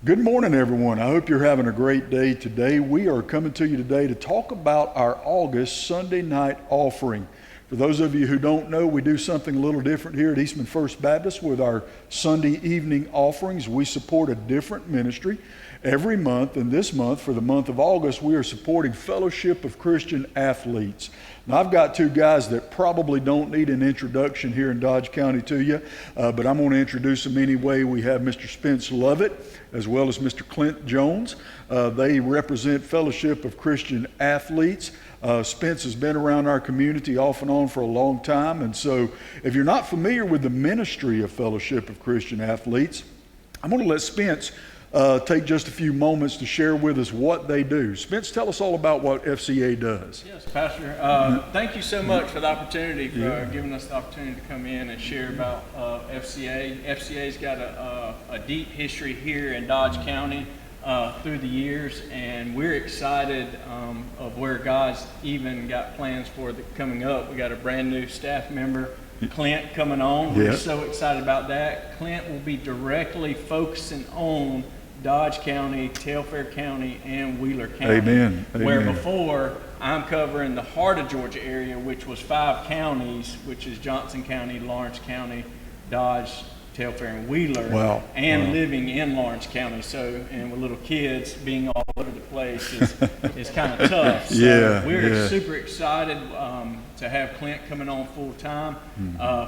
Good morning, everyone. I hope you're having a great day today. We are coming to you today to talk about our August Sunday night offering. For those of you who don't know, we do something a little different here at Eastman First Baptist with our Sunday evening offerings. We support a different ministry every month, and this month, for the month of August, we are supporting Fellowship of Christian Athletes. Now, I've got two guys that probably don't need an introduction here in Dodge County to you, but I'm going to introduce them anyway. We have Mr. Spence Lovett, as well as Mr. Clint Jones. They represent Fellowship of Christian Athletes. Spence has been around our community off and on for a long time, and so if you're not familiar with the ministry of Fellowship of Christian Athletes, I'm going to let Spence take just a few moments to share with us what they do. Spence, tell us all about what FCA does. Yes, Pastor. Thank you so much for the opportunity, for giving us the opportunity to come in and share about FCA. FCA's got a deep history here in Dodge County through the years, and we're excited of where God's even got plans for coming up. We got a brand new staff member, Clint, coming on. We're so excited about that. Clint will be directly focusing on Dodge County, Telfair County, and Wheeler County. Amen. Where before I'm covering the heart of Georgia area, which was 5 counties, which is Johnson County, Lawrence County, Dodge, Telfair, and Wheeler, and living in Lawrence County. So, and with little kids being all over the place is kind of tough. So we're super excited to have Clint coming on full time.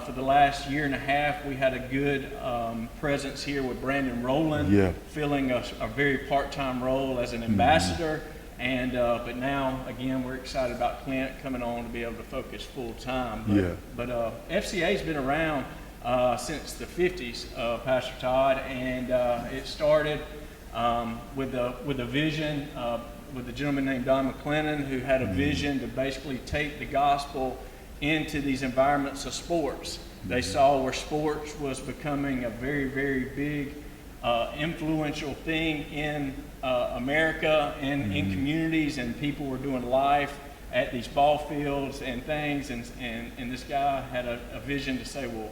For the last year and a half, we had a good presence here with Brandon Rowland, filling a very part-time role as an ambassador. And but now again, we're excited about Clint coming on to be able to focus full time. But FCA's been around since the 50s, Pastor Todd, and it started with a vision with a gentleman named Don McLennan, who had a vision to basically take the gospel into these environments of sports. They saw where sports was becoming a very, very big influential thing in America and in communities, and people were doing life at these ball fields and things, and this guy had a vision to say, well,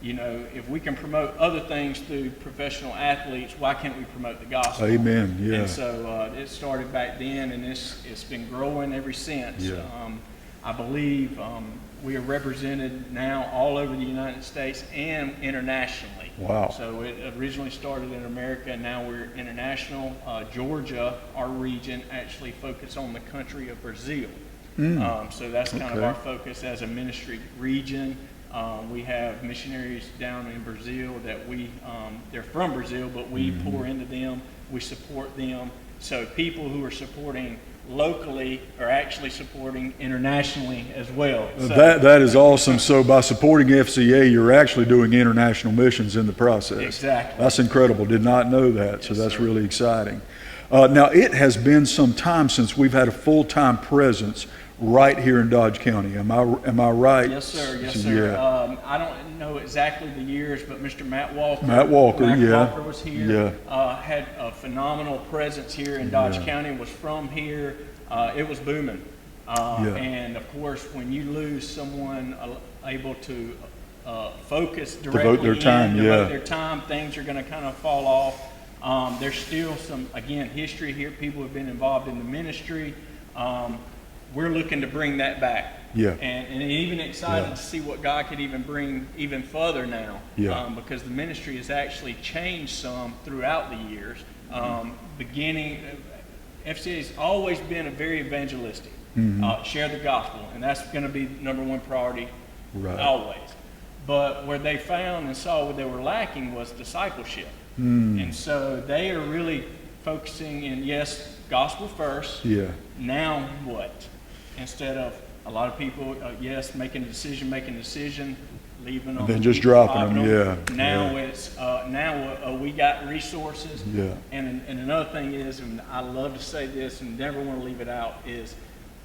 you know, if we can promote other things through professional athletes, why can't we promote the gospel? Amen. And so it started back then, and it's been growing ever since. I believe we are represented now all over the United States and internationally. Wow. So it originally started in America, and now we're international. Georgia, our region, actually focused on the country of Brazil. So that's kind of our focus as a ministry region. We have missionaries down in Brazil that they're from Brazil, but we pour into them, we support them. So people who are supporting locally are actually supporting internationally as well. So, that is awesome. So by supporting FCA, you're actually doing international missions in the process. Exactly. That's incredible. Did not know that. So that's really exciting. Now, it has been some time since we've had a full-time presence right here in Dodge County. Am I right? Yes, sir. Yes, sir. I don't know exactly the years, but Mr. Matt Walker was here. Had a phenomenal presence here in Dodge County. Was from here. It was booming. And of course, when you lose someone able to focus directly, devote their time, things are going to kind of fall off. There's still some, again, history here. People have been involved in the ministry. We're looking to bring that back. And even excited to see what God could even bring even further now. Because the ministry has actually changed some throughout the years. FCA has always been a very evangelistic. Share the gospel. And that's going to be number one priority always. But where they found and saw what they were lacking was discipleship. And so they are really focusing in, yes, gospel first. Now what? Instead of a lot of people, making a decision, leaving them. Then just dropping them, Now it's, we got resources. And another thing is, and I love to say this and never want to leave it out, is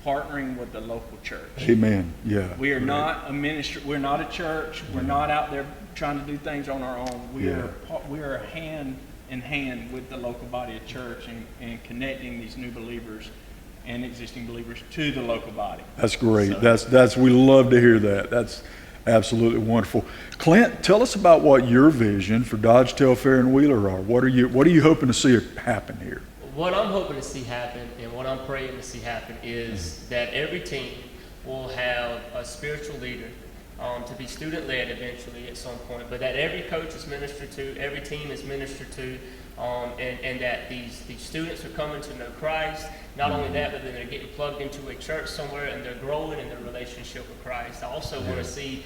partnering with the local church. Amen. We are not a ministry, we're not a church, we're not out there trying to do things on our own. We are hand in hand with the local body of church and connecting these new believers and existing believers to the local body. That's great. So, we love to hear that. Absolutely wonderful. Clint, tell us about what your vision for Dodge, Telfair, and Wheeler are. What are you hoping to see happen here? What I'm hoping to see happen and what I'm praying to see happen is that every team will have a spiritual leader to be student-led eventually at some point, but that every coach is ministered to, every team is ministered to, and that these students are coming to know Christ. Not only that, but then they're getting plugged into a church somewhere and they're growing in their relationship with Christ. I also want to see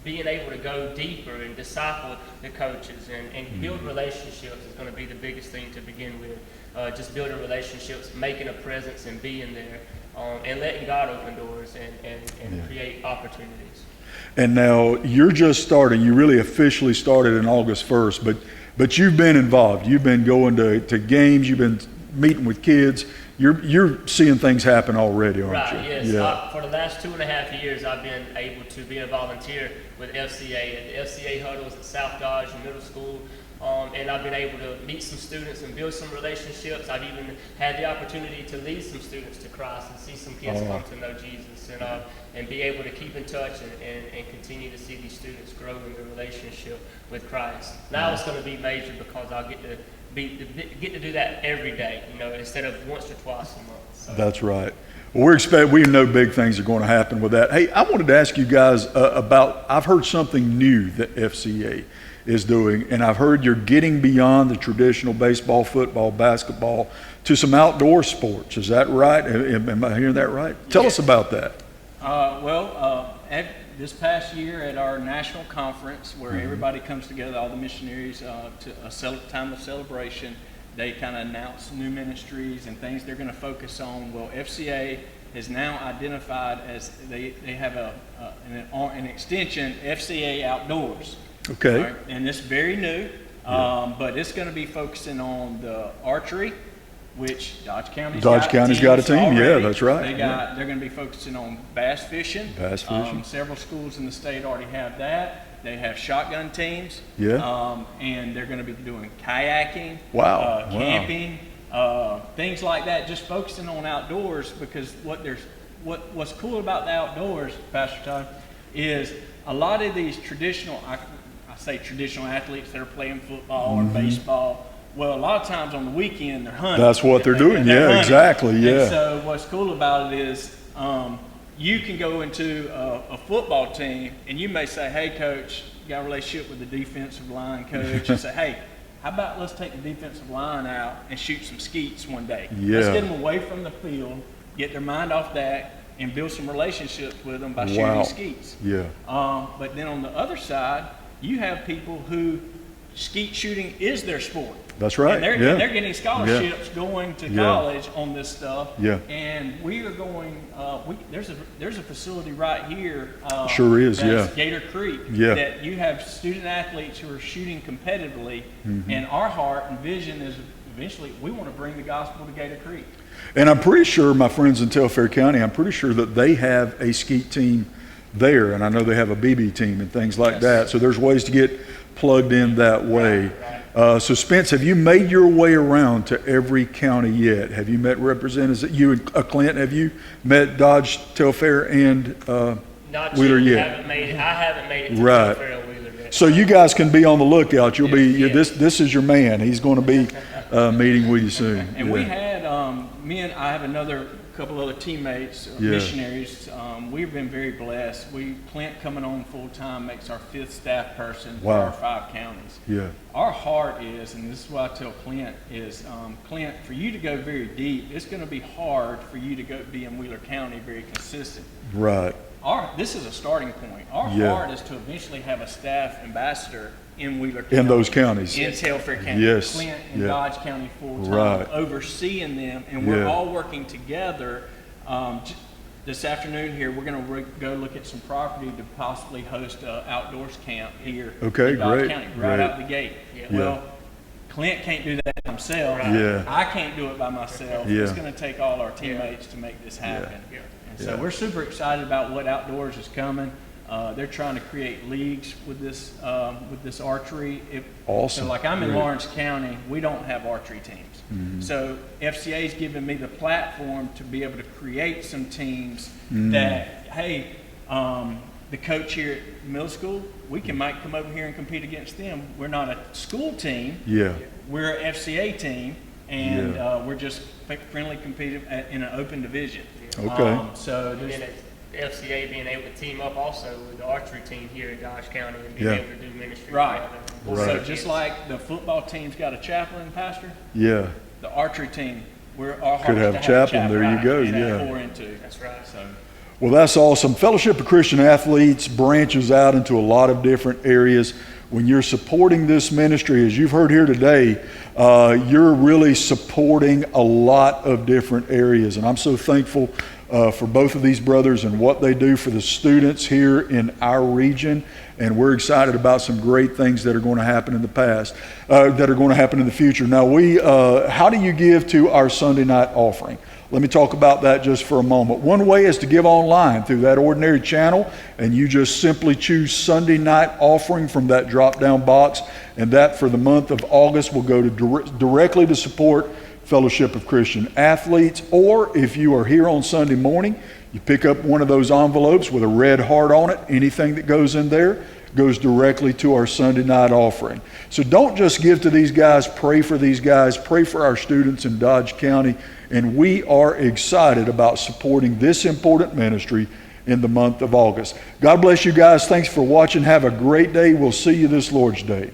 being able to go deeper and disciple the coaches and build relationships is going to be the biggest thing to begin with. Just building relationships, making a presence and being there, and letting God open doors and create opportunities. And now you're just starting. You really officially started in August 1st, but you've been involved. You've been going to games. You've been meeting with kids. You're seeing things happen already, aren't you? Right, yes. Yeah. For the last 2.5 years, I've been able to be a volunteer with FCA at the FCA huddles at South Dodge Middle School. And I've been able to meet some students and build some relationships. I've even had the opportunity to lead some students to Christ and see some kids come to know Jesus and be able to keep in touch and continue to see these students grow in their relationship with Christ. Now it's going to be major because I'll get to do that every day, instead of once or twice a month. So. That's right. Well, we know big things are going to happen with that. Hey, I wanted to ask you guys about, I've heard something new that FCA is doing, and I've heard you're getting beyond the traditional baseball, football, basketball to some outdoor sports. Is that right? Am I hearing that right? Tell us about that. This past year at our national conference where everybody comes together, all the missionaries, to a time of celebration, they kind of announce new ministries and things they're going to focus on. Well, FCA is now identified as they have an extension, FCA Outdoors. Okay. Right? And it's very new, but it's going to be focusing on the archery, which Dodge County's got a team. Already. Yeah, that's right. They're going to be focusing on bass fishing. Several schools in the state already have that. They have shotgun teams. Yeah. And they're going to be doing kayaking. Wow. Camping, things like that. Just focusing on outdoors because what's cool about the outdoors, Pastor Todd, is a lot of these traditional athletes that are playing football or baseball. Well, a lot of times on the weekend they're hunting. That's what they're doing. Yeah, hunting. Exactly. Yeah. And so what's cool about it is you can go into a football team and you may say, "Hey, coach, you got a relationship with the defensive line coach," and say, "Hey, how about let's take the defensive line out and shoot some skeets one day? Yeah. Let's get them away from the field, get their mind off that, and build some relationships with them by shooting skeets." Yeah. But then on the other side, you have people who skeet shooting is their sport. That's right. And they're getting scholarships going to college on this stuff. Yeah. And we are going. There's a facility right here. Sure is. That's Gator Creek. Yeah. That you have student athletes who are shooting competitively, and our heart and vision is eventually we want to bring the gospel to Gator Creek. And I'm pretty sure my friends in Telfair County, I'm pretty sure that they have a skeet team there, and I know they have a BB team and things like that. So there's ways to get plugged in that way. So Spence, have you made your way around to every county yet? Have you met representatives? You and Clint, have you met Dodge, Telfair, and Wheeler yet? I haven't made it to Telfair and Wheeler yet. So you guys can be on the lookout. You'll be this is your man. He's going to be meeting with you soon. And we had I have another couple other teammates, missionaries. We've been very blessed. Clint coming on full time makes our 5th staff person for our 5 counties. Yeah. Our heart is, and this is what I tell Clint, is Clint, for you to go very deep, it's going to be hard for you to go be in Wheeler County very consistent. Right. This is a starting point. Our heart is to eventually have a staff ambassador in Wheeler County. In those counties. In Telfair County. Yes. Clint and Dodge County full-time, overseeing them. And we're all working together. This afternoon here, we're going to go look at some property to possibly host an outdoors camp here in Dodge County, right out the gate. Well, Clint can't do that himself. I can't do it by myself. It's going to take all our teammates to make this happen. And so we're super excited about what outdoors is coming. They're trying to create leagues with this archery. Awesome. So like I'm in Lawrence County, we don't have archery teams. So FCA is giving me the platform to be able to create some teams that, hey, the coach here at middle school, we might come over here and compete against them. We're not a school team. Yeah. We're an FCA team, and we're just friendly competitive in an open division. Okay. So And then the FCA being able to team up also with the archery team here in Dodge County and being able to do ministry. Right. together. So just like the football team's got a chaplain, pastor, Yeah. the archery team, our heart Could is have to a chaplain. There you right, go, and yeah. pour into. That's right. So Well, that's awesome. Fellowship of Christian Athletes branches out into a lot of different areas. When you're supporting this ministry, as you've heard here today, you're really supporting a lot of different areas. And I'm so thankful for both of these brothers and what they do for the students here in our region. And we're excited about some great things that are going to happen in the past, that are going to happen in the future. Now, how do you give to our Sunday night offering? Let me talk about that just for a moment. One way is to give online through that ordinary channel, and you just simply choose Sunday night offering from that drop-down box, and that for the month of August will go directly to support Fellowship of Christian Athletes. Or if you are here on Sunday morning, you pick up one of those envelopes with a red heart on it. Anything that goes in there goes directly to our Sunday night offering. So don't just give to these guys, pray for these guys, pray for our students in Dodge County. And we are excited about supporting this important ministry in the month of August. God bless you guys. Thanks for watching. Have a great day. We'll see you this Lord's Day.